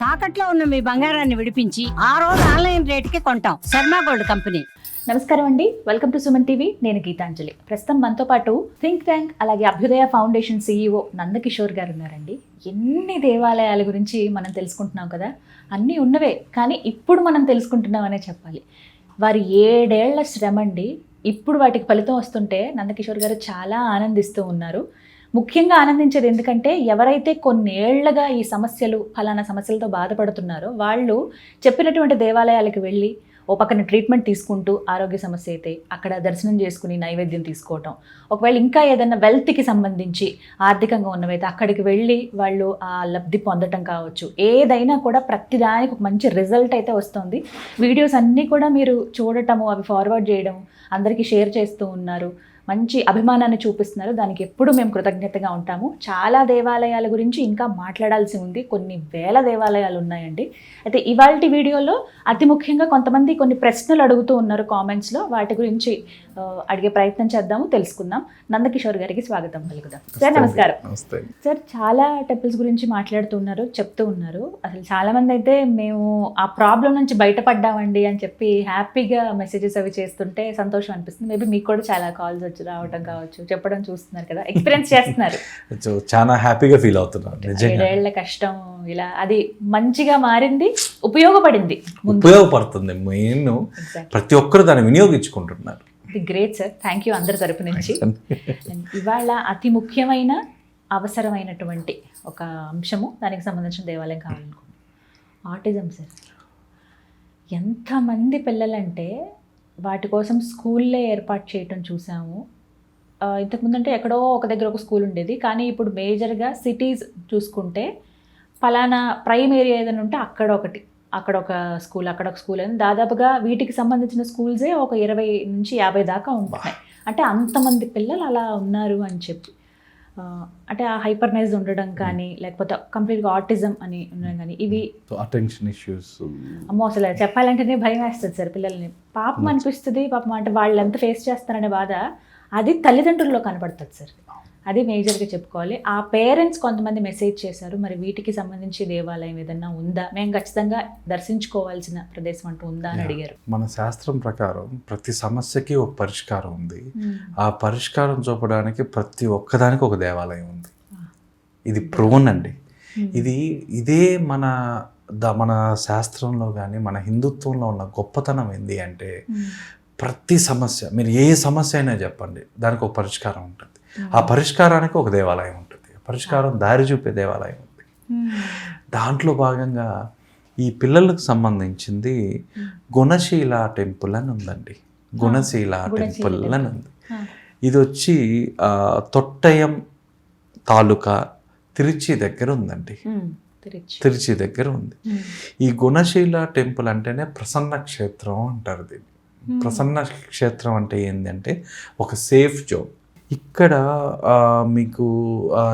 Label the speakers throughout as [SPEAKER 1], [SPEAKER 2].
[SPEAKER 1] తాకట్లో ఉన్న మీ బంగారాన్ని విడిపించి ఆ రోజు ఆన్లైన్ రేటుకి కొంటాం. Sharma gold company.
[SPEAKER 2] నమస్కారం అండి, వెల్కమ్ టు సుమన్ టీవీ. నేను గీతాంజలి. ప్రస్తుతం మనతో పాటు థింక్ ట్యాంక్ అలాగే అభ్యుదయ ఫౌండేషన్ CEO నందకిషోర్ గారు ఉన్నారండి. ఎన్ని దేవాలయాల గురించి మనం తెలుసుకుంటున్నాం కదా, అన్నీ ఉన్నవే, కానీ ఇప్పుడు మనం తెలుసుకుంటున్నామనే చెప్పాలి. వారి 7 ఏళ్ల శ్రమ అండి, ఇప్పుడు వాటికి ఫలితం వస్తుంటే నందకిషోర్ గారు చాలా ఆనందిస్తూ ఉన్నారు. ముఖ్యంగా ఆనందించేది ఎందుకంటే ఎవరైతే కొన్నేళ్లుగా ఈ సమస్యలు ఫలానా సమస్యలతో బాధపడుతున్నారో వాళ్ళు చెప్పినటువంటి దేవాలయాలకు వెళ్ళి ఓ పక్కన ట్రీట్మెంట్ తీసుకుంటూ ఆరోగ్య సమస్య అయితే అక్కడ దర్శనం చేసుకుని నైవేద్యం తీసుకోవటం, ఒకవేళ ఇంకా ఏదైనా వెల్త్కి సంబంధించి ఆర్థికంగా ఉన్నవైతే అక్కడికి వెళ్ళి వాళ్ళు ఆ లబ్ధి పొందటం కావచ్చు, ఏదైనా కూడా ప్రతిదానికి ఒక మంచి రిజల్ట్ అయితే వస్తుంది. వీడియోస్ అన్నీ కూడా మీరు చూడటము, అవి ఫార్వర్డ్ చేయడం, అందరికీ షేర్ చేస్తూ ఉన్నారు, మంచి అభిమానాన్ని చూపిస్తున్నారు. దానికి ఎప్పుడు మేము కృతజ్ఞతగా ఉంటాము. చాలా దేవాలయాల గురించి ఇంకా మాట్లాడాల్సి ఉంది, కొన్ని వేల దేవాలయాలు ఉన్నాయండి. అయితే ఇవాల్టి వీడియోలో అతి ముఖ్యంగా కొంతమంది కొన్ని ప్రశ్నలు అడుగుతూ ఉన్నారు కామెంట్స్లో, వాటి గురించి అడిగే ప్రయత్నం చేద్దాము, తెలుసుకుందాం. నందకిషోర్ గారికి స్వాగతం పలుకుదాం. సార్ నమస్కారం. సార్, చాలా టెంపుల్స్ గురించి మాట్లాడుతున్నారు, చెప్తూ ఉన్నారు. అసలు చాలామంది అయితే మేము ఆ ప్రాబ్లం నుంచి బయటపడ్డామండి అని చెప్పి హ్యాపీగా మెసేజెస్ అవి చేస్తుంటే సంతోషం అనిపిస్తుంది. మేబీ మీకు కూడా చాలా కాల్స్ రావటం కావచ్చు, చెప్పడం చూస్తున్నారు కదా, ఎక్స్పీరియన్స్ చేస్తున్నారు.
[SPEAKER 3] చాలా హ్యాపీగా ఫీల్ అవుతున్నారు.
[SPEAKER 2] 7 ఏళ్ల కష్టం ఇలా అది మంచిగా మారింది,
[SPEAKER 3] ఉపయోగపడుతుంది. మెయిన్ ప్రతి ఒక్కరు దాన్ని వినియోగించుకుంటున్నారు.
[SPEAKER 2] ఇది గ్రేట్ సార్, థ్యాంక్ యూ అందరి తరపు నుంచి. ఇవాళ అతి ముఖ్యమైన అవసరమైనటువంటి ఒక అంశము, దానికి సంబంధించిన దేవాలయం కావాలనుకుంటున్నాం. ఆటిజం సార్, ఎంతమంది పిల్లలంటే వాటి కోసం స్కూల్లే ఏర్పాటు చేయటం చూసాము. ఇంతకుముందు అంటే ఎక్కడో ఒక దగ్గర ఒక స్కూల్ ఉండేది, కానీ ఇప్పుడు మేజర్గా సిటీస్ చూసుకుంటే ఫలానా ప్రైమ్ ఏరియా ఏదైనా ఉంటే అక్కడ ఒక స్కూల్ అని దాదాపుగా వీటికి సంబంధించిన స్కూల్సే ఒక 20 నుంచి 50 దాకా ఉంటున్నాయి. అంటే అంతమంది పిల్లలు అలా ఉన్నారు అని చెప్పి, అంటే ఆ హైపర్నైజ్ ఉండడం కానీ, లేకపోతే కంప్లీట్గా ఆటిజం అని ఉండడం కానీ, ఇవి
[SPEAKER 3] అటెన్షన్ ఇష్యూస్.
[SPEAKER 2] అమ్మో, అసలు చెప్పాలంటేనే భయం వేస్తుంది సార్. పిల్లల్ని పాపం అనిపిస్తుంది, పాపం అంటే వాళ్ళు ఎంత ఫేస్ చేస్తారనే బాధ అది తల్లిదండ్రుల్లో కనపడుతుంది సార్. అది మేజర్గా చెప్పుకోవాలి. ఆ పేరెంట్స్ కొంతమంది మెసేజ్ చేశారు, మరి వీటికి సంబంధించి దేవాలయం ఏదన్నా ఉందా, మేము ఖచ్చితంగా దర్శించుకోవాల్సిన ప్రదేశం అంటూ ఉందా అని అడిగారు.
[SPEAKER 3] మన శాస్త్రం ప్రకారం ప్రతి సమస్యకి ఒక పరిష్కారం ఉంది. ఆ పరిష్కారం చూపడానికి ప్రతి ఒక్కదానికి ఒక దేవాలయం ఉంది. ఇది ప్రూవన్ అండి. ఇదే మన శాస్త్రంలో కానీ మన హిందుత్వంలో ఉన్న గొప్పతనం ఏంటి అంటే, ప్రతి సమస్య, మీరు ఏ సమస్య అయినా చెప్పండి, దానికి ఒక పరిష్కారం ఉంటుంది. ఆ పరిష్కారానికి ఒక దేవాలయం ఉంటుంది, పరిష్కారం దారి చూపే దేవాలయం ఉంది. దాంట్లో భాగంగా ఈ పిల్లలకు సంబంధించింది గుణశీల టెంపుల్ అని ఉందండి. గుణశీల టెంపుల్ అని ఉంది. ఇది వచ్చి తొట్టయం తాలూకా తిరుచి దగ్గర ఉందండి. తిరుచి దగ్గర ఉంది. ఈ గుణశీల టెంపుల్ అంటేనే ప్రసన్న క్షేత్రం అంటారు దీన్ని. ప్రసన్న క్షేత్రం అంటే ఏంటంటే ఒక సేఫ్ జోన్. ఇక్కడ మీకు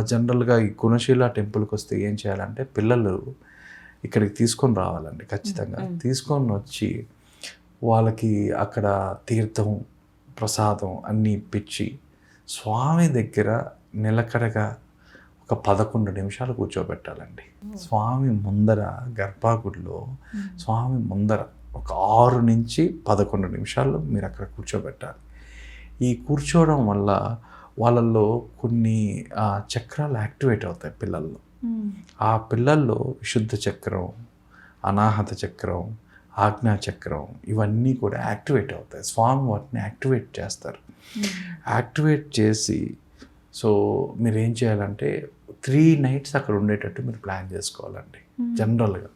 [SPEAKER 3] జనరల్గా ఈ గుణశీల టెంపుల్కి వస్తే ఏం చేయాలంటే, పిల్లలు ఇక్కడికి తీసుకొని రావాలండి. ఖచ్చితంగా తీసుకొని వచ్చి వాళ్ళకి అక్కడ తీర్థం, ప్రసాదం అన్నీ ఇప్పించి స్వామి దగ్గర నిలకడగా ఒక 11 నిమిషాలు కూర్చోబెట్టాలండి. స్వామి ముందర, గర్భాగుడిలో స్వామి ముందర ఒక 6 నుంచి 11 నిమిషాలు మీరు అక్కడ కూర్చోబెట్టాలి. ఈ కూర్చోవడం వల్ల వాళ్ళల్లో కొన్ని చక్రాలు యాక్టివేట్ అవుతాయి పిల్లల్లో. ఆ పిల్లల్లో విశుద్ధ చక్రం, అనాహత చక్రం, ఆజ్ఞా చక్రం, ఇవన్నీ కూడా యాక్టివేట్ అవుతాయి. స్వామి వాటిని యాక్టివేట్ చేస్తారు. యాక్టివేట్ చేసి సో మీరు ఏం చేయాలంటే 3 nights అక్కడ ఉండేటట్టు మీరు ప్లాన్ చేసుకోవాలండి జనరల్గా.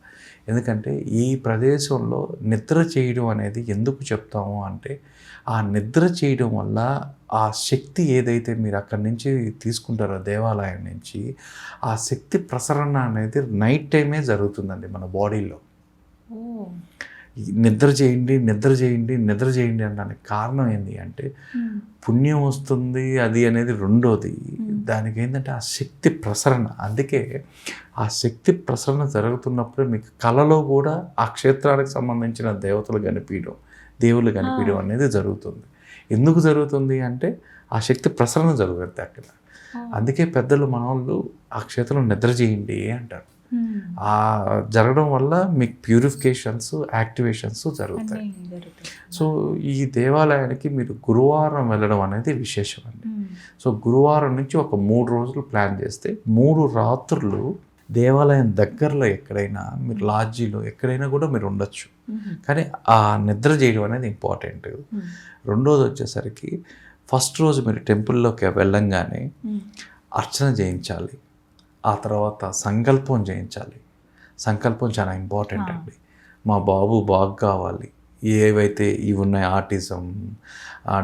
[SPEAKER 3] ఎందుకంటే ఈ ప్రదేశంలో నిద్ర చేయడం అనేది ఎందుకు చెప్తాము అంటే, ఆ నిద్ర చేయడం వల్ల ఆ శక్తి ఏదైతే మీరు అక్కడి నుంచి తీసుకుంటారో దేవాలయం నుంచి, ఆ శక్తి ప్రసరణ అనేది నైట్ టైమే జరుగుతుందండి మన బాడీలో. నిద్ర చేయండి అనడానికి కారణం ఏంటి అంటే, పుణ్యం వస్తుంది అది అనేది రెండోది. దానికి ఏంటంటే ఆ శక్తి ప్రసరణ. అందుకే ఆ శక్తి ప్రసరణ జరుగుతున్నప్పుడు మీకు కళలో కూడా ఆ క్షేత్రానికి సంబంధించిన దేవుళ్ళు కనిపించడం అనేది జరుగుతుంది. ఎందుకు జరుగుతుంది అంటే ఆ శక్తి ప్రసరణ జరుగుతుంది అక్కడ. అందుకే పెద్దలు మనవాళ్ళు ఆ క్షేత్రంలో నిద్ర చేయండి అంటారు. ఆ జరగడం వల్ల మీకు ప్యూరిఫికేషన్స్, యాక్టివేషన్స్ జరుగుతాయి. సో ఈ దేవాలయానికి మీరు గురువారం వెళ్ళడం అనేది విశేషం అండి. సో గురువారం నుంచి ఒక 3 రోజులు ప్లాన్ చేస్తే 3 రాత్రులు దేవాలయం దగ్గరలో ఎక్కడైనా మీరు లాడ్జీలో ఎక్కడైనా కూడా మీరు ఉండొచ్చు. కానీ ఆ నిద్ర చేయడం అనేది ఇంపార్టెంట్. రెండోది వచ్చేసరికి ఫస్ట్ రోజు మీరు టెంపుల్లోకి వెళ్ళంగానే అర్చన చేయించాలి. ఆ తర్వాత సంకల్పం చేయించాలి. సంకల్పం చాలా ఇంపార్టెంట్ అండి. మా బాబు బాగా కావాలి, ఏవైతే ఇవి ఉన్నాయి, autism,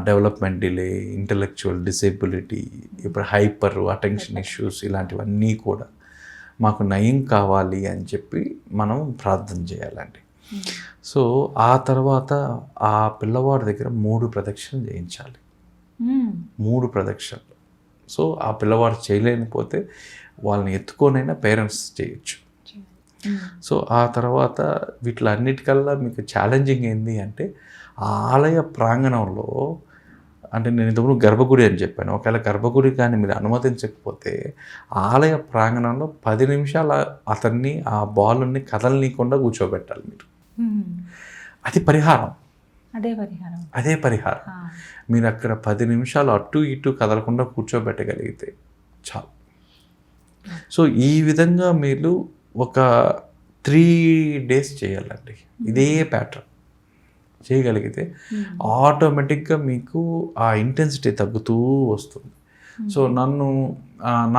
[SPEAKER 3] development delay, intellectual disability, ఇప్పుడు హైపర్ అటెన్షన్ ఇష్యూస్, ఇలాంటివన్నీ కూడా మాకు నయం కావాలి అని చెప్పి మనం ప్రార్థన చేయాలండి. సో ఆ తర్వాత ఆ పిల్లవాడి దగ్గర 3 ప్రదక్షిణలు చేయించాలి. 3 ప్రదక్షిణలు. సో ఆ పిల్లవాడు చేయలేకపోతే వాళ్ళని ఎత్తుకొనైనా పేరెంట్స్ చేయొచ్చు. సో ఆ తర్వాత వీటిలన్నిటికల్లా మీకు ఛాలెంజింగ్ ఏంటి అంటే ఆ ఆలయ ప్రాంగణంలో, అంటే నేను ఇంతకుముందు గర్భగుడి అని చెప్పాను, ఒకవేళ గర్భగుడి కానీ మీరు అనుమతించకపోతే ఆలయ ప్రాంగణంలో 10 నిమిషాలు అతన్ని ఆ బాలుని కదలనీయకుండా కూర్చోబెట్టాలి మీరు. అది పరిహారం. అదే పరిహారం. మీరు అక్కడ 10 నిమిషాలు అటు ఇటు కదలకుండా కూర్చోబెట్టగలిగితే చాలు. సో ఈ విధంగా మీరు ఒక 3 days చేయాలండి. ఇదే ప్యాటర్న్ చేయగలిగితే ఆటోమేటిక్గా మీకు ఆ ఇంటెన్సిటీ తగ్గుతూ వస్తుంది. సో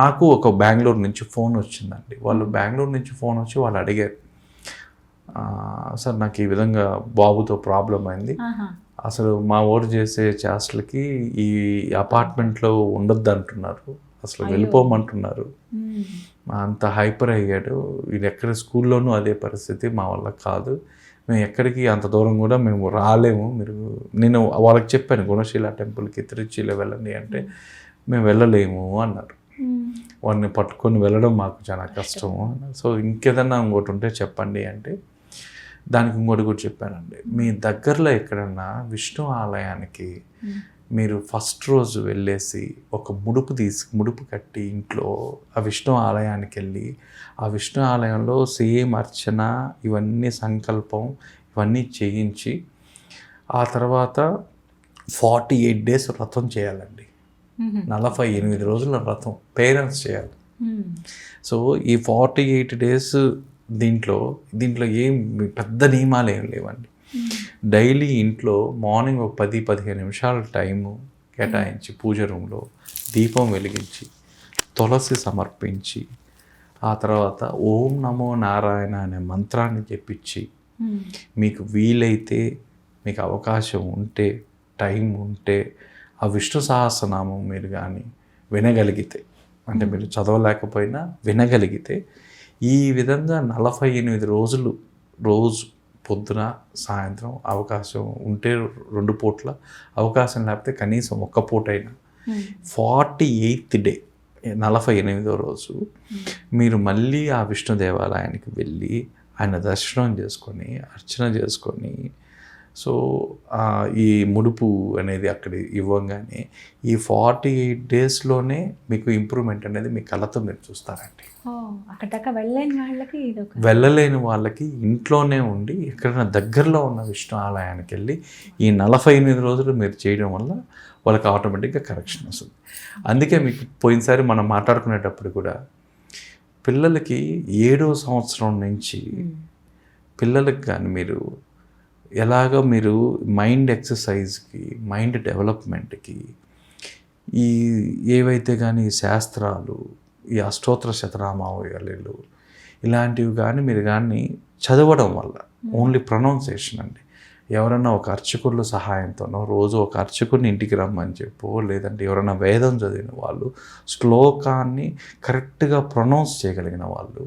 [SPEAKER 3] నాకు ఒక బెంగళూరు నుంచి ఫోన్ వచ్చిందండి. వాళ్ళు బెంగళూరు నుంచి ఫోన్ వచ్చి వాళ్ళు అడిగారు, సార్ నాకు ఈ విధంగా బాబుతో ప్రాబ్లం అయింది, అసలు మా ఊరు చేసే చేష్టలకి ఈ అపార్ట్మెంట్లో ఉండొద్దు అంటున్నారు, అసలు వెళ్ళిపోమంటున్నారు, అంత హైపర్ అయ్యాడు, ఇది ఎక్కడ స్కూల్లోనూ అదే పరిస్థితి, మా వల్ల కాదు, మేము ఎక్కడికి అంత దూరం కూడా మేము రాలేము, నేను వాళ్ళకి చెప్పాను గుణశీల టెంపుల్కి తిరుచిలో వెళ్ళండి అంటే మేము వెళ్ళలేము అన్నారు. వాడిని పట్టుకొని వెళ్ళడం మాకు చాలా కష్టము. సో ఇంకేదన్నా ఇంకోటి ఉంటే చెప్పండి అంటే దానికి ఇంకోటి కూడా చెప్పానండి. మీ దగ్గరలో ఎక్కడన్నా విష్ణు ఆలయానికి మీరు ఫస్ట్ రోజు వెళ్ళేసి ఒక ముడుపు కట్టి ఇంట్లో ఆ విష్ణు ఆలయానికి వెళ్ళి ఆ విష్ణు ఆలయంలో సేమ్ అర్చన, ఇవన్నీ సంకల్పం, ఇవన్నీ చేయించి ఆ తర్వాత 48 days వ్రతం చేయాలండి. 48 రోజుల వ్రతం పేరెంట్స్ చేయాలి. సో ఈ 48 days దీంట్లో ఏం పెద్ద నియమాలు ఏం లేవండి. డైలీ ఇంట్లో మార్నింగ్ ఒక 10-15 నిమిషాల టైము కేటాయించి పూజ రూమ్లో దీపం వెలిగించి తులసి సమర్పించి ఆ తర్వాత ఓం నమో నారాయణ అనే మంత్రాన్ని చెప్పించి మీకు వీలైతే, మీకు అవకాశం ఉంటే, టైం ఉంటే ఆ విష్ణు సహస్రనామం మీరు కానీ వినగలిగితే, అంటే మీరు చదవలేకపోయినా వినగలిగితే, ఈ విధంగా 48 రోజులు రోజు పొద్దున సాయంత్రం అవకాశం ఉంటే 2 పూట్ల, అవకాశం లేకపోతే కనీసం 1 పూటైనా 48th day 48వ రోజు మీరు మళ్ళీ ఆ విష్ణు దేవాలయానికి వెళ్ళి ఆయన దర్శనం చేసుకొని అర్చన చేసుకొని, సో ఈ ముడుపు అనేది అక్కడ ఇవ్వగానే ఈ 48 daysలోనే మీకు ఇంప్రూవ్మెంట్ అనేది మీ కళ్ళతో మీరు చూస్తారండి. వెళ్ళలేని వాళ్ళకి ఇంట్లోనే ఉండి ఎక్కడైనా దగ్గరలో ఉన్న విష్ణు ఆలయానికి వెళ్ళి ఈ 48 రోజులు మీరు చేయడం వల్ల వాళ్ళకి ఆటోమేటిక్గా కరెక్షన్ వస్తుంది. అందుకే మీకు పోయినసారి మనం మాట్లాడుకునేటప్పుడు కూడా పిల్లలకి 7వ సంవత్సరం నుంచి పిల్లలకి కానీ మీరు ఎలాగో మీరు మైండ్ ఎక్సర్సైజ్కి, మైండ్ డెవలప్మెంట్కి ఈ ఏవైతే కానీ శాస్త్రాలు, ఈ అష్టోత్తర శతనామావళిలు ఇలాంటివి కానీ మీరు కానీ చదవడం వల్ల ఓన్లీ ప్రొనౌన్సియేషన్ అండి. ఎవరన్నా ఒక అర్చకుల సహాయంతోనో రోజు ఒక అర్చకుడిని ఇంటికి రమ్మని చెప్పో, లేదంటే ఎవరైనా వేదం చదివిన వాళ్ళు శ్లోకాన్ని కరెక్ట్గా ప్రొనౌన్స్ చేయగలిగిన వాళ్ళు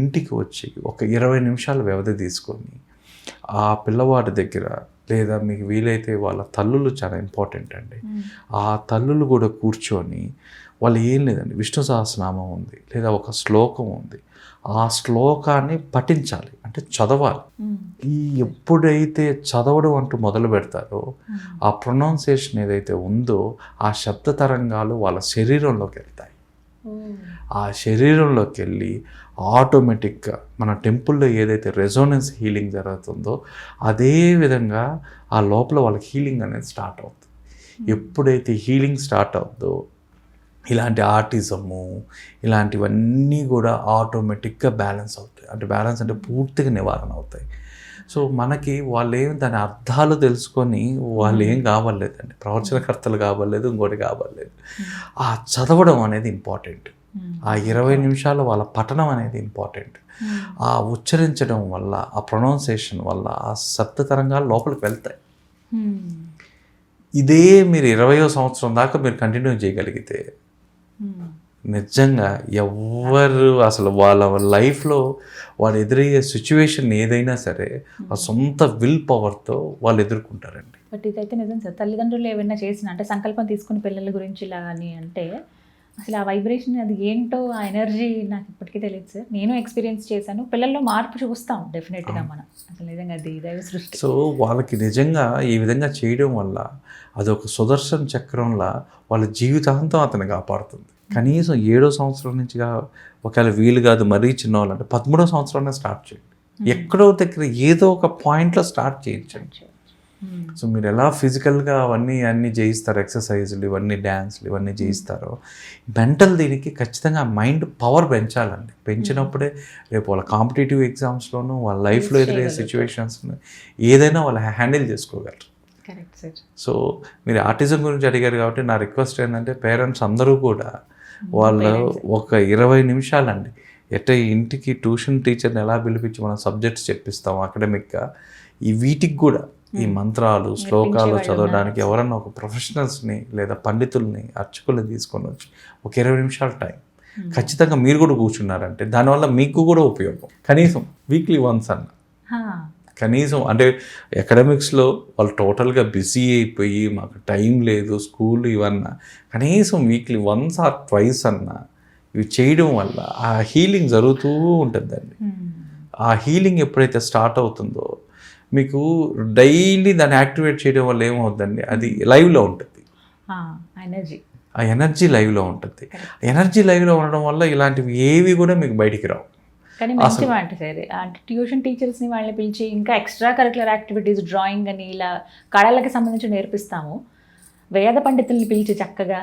[SPEAKER 3] ఇంటికి వచ్చి ఒక 20 నిమిషాల వ్యవధి తీసుకొని ఆ పిల్లవాడి దగ్గర, లేదా మీకు వీలైతే వాళ్ళ తల్లులు చాలా ఇంపార్టెంట్ అండి, ఆ తల్లులు కూడా కూర్చొని వాళ్ళు ఏం లేదండి విష్ణు సహస్రనామం ఉంది లేదా ఒక శ్లోకం ఉంది, ఆ శ్లోకాన్ని పఠించాలి, అంటే చదవాలి. ఈ ఎప్పుడైతే చదవడం అంటూ మొదలు పెడతారో ఆ ప్రొనౌన్సియేషన్ ఏదైతే ఉందో ఆ శబ్ద తరంగాలు వాళ్ళ శరీరంలోకి వెళ్తాయి. ఆ శరీరంలోకి వెళ్ళి ఆటోమేటిక్గా మన టెంపుల్లో ఏదైతే రెజోనెన్స్ హీలింగ్ జరుగుతుందో అదే విధంగా ఆ లోపల వాళ్ళకి హీలింగ్ అనేది స్టార్ట్ అవుతుంది. ఎప్పుడైతే హీలింగ్ స్టార్ట్ అవుతుందో ఇలాంటి ఆర్టిజము ఇలాంటివన్నీ కూడా ఆటోమేటిక్గా బ్యాలెన్స్ అవుతాయి. అంటే బ్యాలెన్స్ అంటే పూర్తిగా నివారణ అవుతాయి. సో మనకి వాళ్ళు ఏం దాని అర్థాలు తెలుసుకొని వాళ్ళు ఏం కావాలేదండి, ప్రవచనకర్తలు కావాలేదు, ఇంకోటి కావాలేదు. ఆ చదవడం అనేది ఇంపార్టెంట్. ఆ 20 నిమిషాలు వాళ్ళ పఠనం అనేది ఇంపార్టెంట్. ఆ ఉచ్చరించడం వల్ల, ఆ ప్రొనౌన్సియేషన్ వల్ల ఆ శబ్ద తరంగాలు లోపలికి వెళ్తాయి. ఇదే మీరు 20వ సంవత్సరం దాకా మీరు కంటిన్యూ చేయగలిగితే నిజంగా ఎవ్వరు అసలు వాళ్ళ లైఫ్లో వాళ్ళు ఎదురయ్యే సిచ్యువేషన్ ఏదైనా సరే ఆ సొంత విల్ పవర్తో వాళ్ళు ఎదుర్కొంటారండి.
[SPEAKER 2] బట్ ఇదైతే నిజం సార్. తల్లిదండ్రులు ఏమైనా చేసిన అంటే సంకల్పం తీసుకుని పిల్లల గురించి ఇలా అని అంటే అసలు ఆ వైబ్రేషన్ అది ఏంటో ఆ ఎనర్జీ నాకు ఇప్పటికీ తెలియదు సార్. నేను ఎక్స్పీరియన్స్ చేశాను. పిల్లల్లో మార్పు చూస్తాం డెఫినెట్గా మనం. అసలు నిజంగా అది దైవ సృష్టి.
[SPEAKER 3] సో వాళ్ళకి నిజంగా ఈ విధంగా చేయడం వల్ల అదొక సుదర్శన చక్రంలా వాళ్ళ జీవితాంతం అతను కాపాడుతుంది. కనీసం 7వ సంవత్సరం నుంచి ఒకవేళ వీలు కాదు మరీ చిన్న వాళ్ళంటే 13వ సంవత్సరంలో స్టార్ట్ చేయండి. ఎక్కడో దగ్గర ఏదో ఒక పాయింట్లో స్టార్ట్ చేయించండి. సో మీరు ఎలా ఫిజికల్గా అన్నీ చేయిస్తారు, ఎక్సర్సైజులు ఇవన్నీ డ్యాన్స్లు ఇవన్నీ చేయిస్తారో మెంటల్ దీనికి ఖచ్చితంగా మైండ్ పవర్ పెంచాలండి. పెంచినప్పుడే రేపు వాళ్ళ కాంపిటేటివ్ ఎగ్జామ్స్లోనూ వాళ్ళ లైఫ్లో ఎదురయ్యే సిచ్యువేషన్స్ని ఏదైనా వాళ్ళు హ్యాండిల్ చేసుకోగలరు.
[SPEAKER 2] Correct sir.
[SPEAKER 3] సో మీరు ఆర్టిజం గురించి అడిగారు కాబట్టి నా రిక్వెస్ట్ ఏంటంటే పేరెంట్స్ అందరూ కూడా వాళ్ళు ఒక 20 నిమిషాలండి ఇంటికి ట్యూషన్ టీచర్ని ఎలా పిలిపించి మనం సబ్జెక్ట్స్ చెప్పిస్తాం అకాడమిక్గా, ఈ వీటికి కూడా ఈ మంత్రాలు శ్లోకాలు చదవడానికి ఎవరన్నా ఒక ప్రొఫెషనల్స్ని లేదా పండితుల్ని అర్చకుల్ని తీసుకొని వచ్చి ఒక 20 నిమిషాల టైం ఖచ్చితంగా మీరు కూడా కూర్చున్నారంటే దానివల్ల మీకు కూడా ఉపయోగం. కనీసం వీక్లీ వన్స్ అన్న కనీసం అంటే అకాడమిక్స్లో వాళ్ళు టోటల్గా బిజీ అయిపోయి మాకు టైం లేదు స్కూల్ ఇవన్నా కనీసం వీక్లీ వన్స్ ఆర్ ట్వైస్ అన్నా ఇవి చేయడం వల్ల ఆ హీలింగ్ జరుగుతూ ఉంటుందండి. ఆ హీలింగ్ ఎప్పుడైతే స్టార్ట్ అవుతుందో మీకు డైలీ దాన్ని యాక్టివేట్ చేయడం వల్ల ఏమవుతుందండి, అది లైవ్లో ఉంటుంది. ఆ ఎనర్జీ లైవ్లో ఉంటుంది. ఎనర్జీ లైవ్లో ఉండడం వల్ల ఇలాంటివి ఏవి కూడా మీకు బయటికి రావు.
[SPEAKER 2] కానీ మంచి మాట సార్. అంటే ట్యూషన్ టీచర్స్ని వాళ్ళని పిలిచి ఇంకా ఎక్స్ట్రా కరికులర్ యాక్టివిటీస్ డ్రాయింగ్ అని ఇలా కళలకి సంబంధించి నేర్పిస్తాము. వేద పండితుల్ని పిలిచి చక్కగా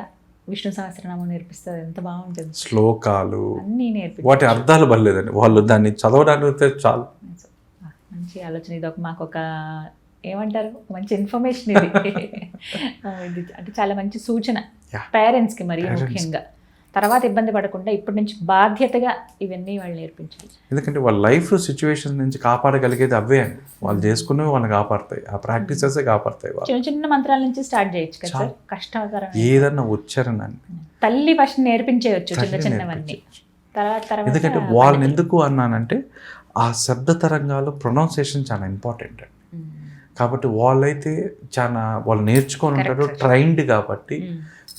[SPEAKER 2] విష్ణు సహస్రనామం నేర్పిస్తారు. ఎంత బాగుంటుంది. శ్లోకాలు అన్నీ నేర్పి
[SPEAKER 3] వాటి అర్థాలు పర్లేదండి, వాళ్ళు దాన్ని చదవడానికి చాలు.
[SPEAKER 2] మంచి ఆలోచన. ఇది మాకు ఒక ఏమంటారు మంచి ఇన్ఫర్మేషన్ ఇది. ఇది అంటే చాలా మంచి సూచన పేరెంట్స్కి మరి ముఖ్యంగా. తర్వాత ఇబ్బంది పడకుండా ఇప్పటి నుంచి బాధ్యతగా ఇవన్నీ వాళ్ళు నేర్పించాలి.
[SPEAKER 3] ఎందుకంటే వాళ్ళ లైఫ్ సిచ్యువేషన్ నుంచి కాపాడగలిగేది అవే అండి. వాళ్ళు చేసుకునేవి వాళ్ళని కాపాడతాయి, ఆ ప్రాక్టీసెస్ కాపాడతాయి.
[SPEAKER 2] చిన్న చిన్న మంత్రాల నుంచి స్టార్ట్ చేయొచ్చు కదా సార్. కష్టతరం
[SPEAKER 3] ఏదన్నా ఉచ్చారణ
[SPEAKER 2] తల్లి ఫస్ట్ నేర్పించేయచ్చు చిన్న చిన్నవన్నీ. తర్వాత
[SPEAKER 3] ఎందుకంటే వాళ్ళని ఎందుకు అన్నానంటే ఆ శబ్ద తరంగాలు ప్రొనౌన్సియేషన్ చాలా ఇంపార్టెంట్ అండి. కాబట్టి వాళ్ళైతే చాలా వాళ్ళు నేర్చుకొని ఉంటారు, ట్రైన్డ్. కాబట్టి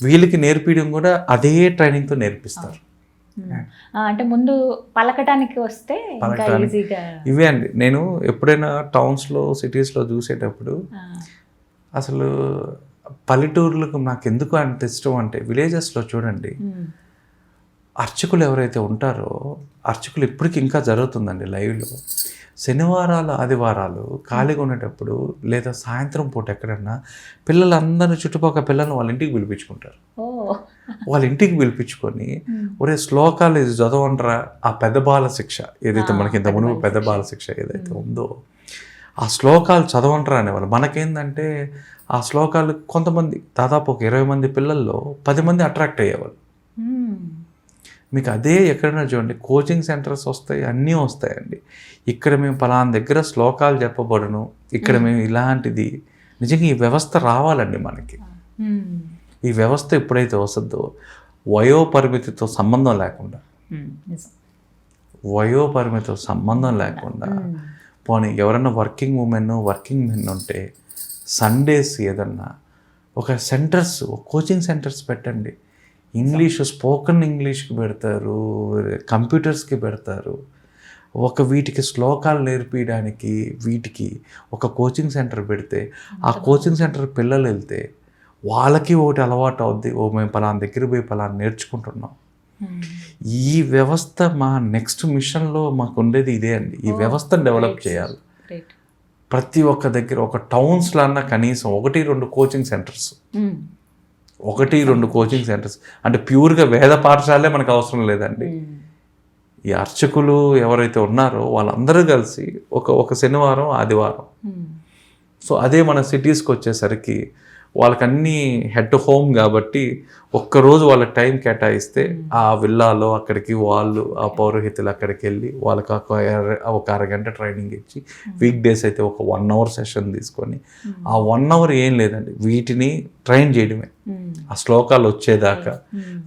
[SPEAKER 3] వీళ్ళకి నేర్పించడం కూడా అదే ట్రైనింగ్తో నేర్పిస్తారు.
[SPEAKER 2] అంటే ముందు పలకటానికి వస్తే
[SPEAKER 3] ఇవే అండి. నేను ఎప్పుడైనా టౌన్స్లో సిటీస్లో చూసేటప్పుడు అసలు పల్లెటూర్లకు నాకు ఎందుకు అంత ఇష్టం అంటే విలేజెస్లో చూడండి అర్చకులు ఎవరైతే ఉంటారో అర్చకులు ఇప్పటికి ఇంకా జరుగుతుందండి లైవ్లో. శనివారాలు ఆదివారాలు ఖాళీగా ఉండేటప్పుడు లేదా సాయంత్రం పూట ఎక్కడన్నా పిల్లలందరూ చుట్టుపక్కల పిల్లల్ని వాళ్ళ ఇంటికి పిలిపించుకుంటారు. వాళ్ళ ఇంటికి పిలిపించుకొని ఒరే శ్లోకాలు ఇది చదవంటారా, ఆ పెద్ద బాల శిక్ష ఏదైతే మనకి ఇంత మునుపు పెద్ద బాల శిక్ష ఏదైతే ఉందో ఆ శ్లోకాలు చదవంటారా అనేవాళ్ళు. మనకేందంటే ఆ శ్లోకాలు కొంతమంది దాదాపు ఒక 20 మంది పిల్లల్లో 10 మంది అట్రాక్ట్ అయ్యేవాళ్ళు. మీకు అదే ఎక్కడైనా చూడండి కోచింగ్ సెంటర్స్ వస్తాయి, అన్నీ వస్తాయండి. ఇక్కడ మేము పలానా దగ్గర శ్లోకాలు చెప్పబడును, ఇక్కడ మేము ఇలాంటిది. నిజంగా ఈ వ్యవస్థ రావాలండి మనకి. ఈ వ్యవస్థ ఎప్పుడైతే వస్తుందో వయోపరిమితితో సంబంధం లేకుండా పోనీ ఎవరైనా వర్కింగ్ ఉమెన్ వర్కింగ్ మెన్ ఉంటే సండేస్ ఏదన్నా ఒక సెంటర్స్ కోచింగ్ సెంటర్స్ పెట్టండి. ఇంగ్లీషు స్పోకెన్ ఇంగ్లీష్కి పెడతారు, కంప్యూటర్స్కి పెడతారు. వీటికి శ్లోకాలు నేర్పించడానికి వీటికి ఒక కోచింగ్ సెంటర్ పెడితే ఆ కోచింగ్ సెంటర్ పిల్లలు వెళ్తే వాళ్ళకి ఒకటి అలవాటు అవుద్ది. మేము పలానా దగ్గర పోయి పలానా నేర్చుకుంటున్నాం. ఈ వ్యవస్థ మా నెక్స్ట్ మిషన్లో మాకు ఉండేది ఇదే అండి. ఈ వ్యవస్థను డెవలప్ చేయాలి. ప్రతి ఒక్క దగ్గర ఒక టౌన్స్లో అన్న కనీసం 1-2 కోచింగ్ సెంటర్స్, 1-2 కోచింగ్ సెంటర్స్. అంటే ప్యూర్గా వేద పాఠశాలే మనకు అవసరం లేదండి. ఈ అర్చకులు ఎవరైతే ఉన్నారో వాళ్ళందరూ కలిసి ఒక శనివారం ఆదివారం, సో అదే మన సిటీస్కి వచ్చేసరికి వాళ్ళకన్నీ హెడ్ టు హోమ్ కాబట్టి ఒక్కరోజు వాళ్ళ టైం కేటాయిస్తే ఆ విల్లాలో అక్కడికి వాళ్ళు ఆ పౌరోహితులు అక్కడికి వెళ్ళి వాళ్ళకి ఒక అరగంట ట్రైనింగ్ ఇచ్చి, వీక్ డేస్ అయితే ఒక 1 hour సెషన్ తీసుకొని ఆ 1 hour ఏం లేదండి, వీటిని ట్రైన్ చేయడమే ఆ శ్లోకాలు వచ్చేదాకా.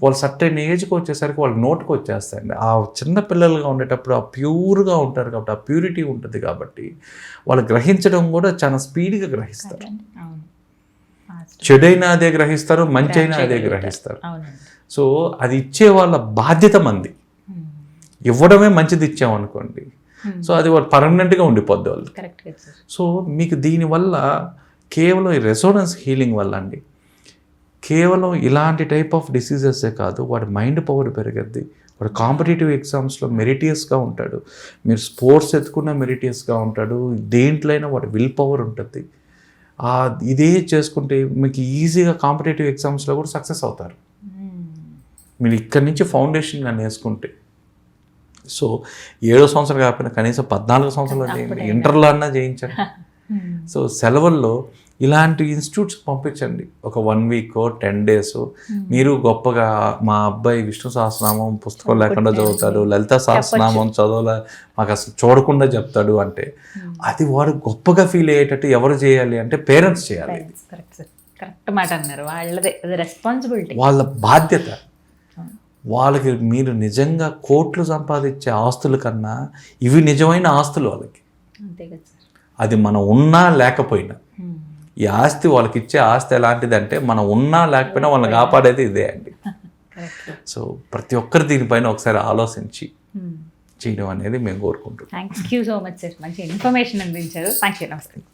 [SPEAKER 3] వాళ్ళు సర్టెన్ ఏజ్కి వచ్చేసరికి వాళ్ళ నోటుకు వచ్చేస్తాయండి. ఆ చిన్న పిల్లలుగా ఉండేటప్పుడు ఆ ప్యూర్గా ఉంటారు కాబట్టి ఆ ప్యూరిటీ ఉంటుంది కాబట్టి వాళ్ళు గ్రహించడం కూడా చాలా స్పీడ్గా గ్రహిస్తారు. చెడైనా అదే గ్రహిస్తారు, మంచి అయినా అదే గ్రహిస్తారు. సో అది ఇచ్చే వాళ్ళ బాధ్యత మంది. ఇవ్వడమే మంచిది ఇచ్చామనుకోండి, సో అది వాళ్ళు పర్మనెంట్గా ఉండిపోద్ది వాళ్ళు. సో మీకు దీనివల్ల కేవలం ఈ రెసోనెన్స్ హీలింగ్ వల్ల అండి, కేవలం ఇలాంటి టైప్ ఆఫ్ డిసీజెసే కాదు, వాడి మైండ్ పవర్ పెరిగద్ది, వాడు కాంపిటేటివ్ ఎగ్జామ్స్లో మెరిటియస్గా ఉంటాడు, మీరు స్పోర్ట్స్ ఎత్తుకున్న మెరిటియస్గా ఉంటాడు, దేంట్లో అయినా వాడి విల్ పవర్ ఉంటుంది. ఇదే చేసుకుంటే మీకు ఈజీగా కాంపిటేటివ్ ఎగ్జామ్స్లో కూడా సక్సెస్ అవుతారు మీరు ఇక్కడి నుంచి ఫౌండేషన్ కానీ వేసుకుంటే. సో 7 సంవత్సరాలు కాకపోయినా కనీసం 14 సంవత్సరాలు చేయండి, ఇంటర్లో అన్నా చేయించండి. సో సెలవుల్లో ఇలాంటి ఇన్స్టిట్యూట్స్కి పంపించండి. ఒక 1 week 10 days మీరు గొప్పగా మా అబ్బాయి విష్ణు సహస్రనామం పుస్తకం లేకుండా చదువుతాడు, లలిత సహస్రనామం చదవలే మాకు అసలు చూడకుండా చెప్తాడు అంటే అది వాడు గొప్పగా ఫీల్ అయ్యేటట్టు ఎవరు చేయాలి అంటే పేరెంట్స్ చేయాలి.
[SPEAKER 2] కరెక్ట్ మాట అన్నారు. వాళ్ళదే రెస్పాన్సిబిలిటీ,
[SPEAKER 3] వాళ్ళ బాధ్యత. వాళ్ళకి మీరు నిజంగా కోట్లు సంపాదించే ఆస్తుల కన్నా ఇవి నిజమైన ఆస్తులు వాళ్ళకి. అది మనం ఉన్నా లేకపోయినా ఈ ఆస్తి వాళ్ళకి ఇచ్చే ఆస్తి ఎలాంటిదంటే మనం ఉన్నా లేకపోయినా వాళ్ళని కాపాడేది ఇదే అండి. సో ప్రతి ఒక్కరు దీనిపైన ఒకసారి ఆలోచించి చేయడం అనేది మేము కోరుకుంటున్నాం.
[SPEAKER 2] Thank you so much sir, మంచి ఇన్ఫర్మేషన్ అందించారు. Thank you. నమస్కారం.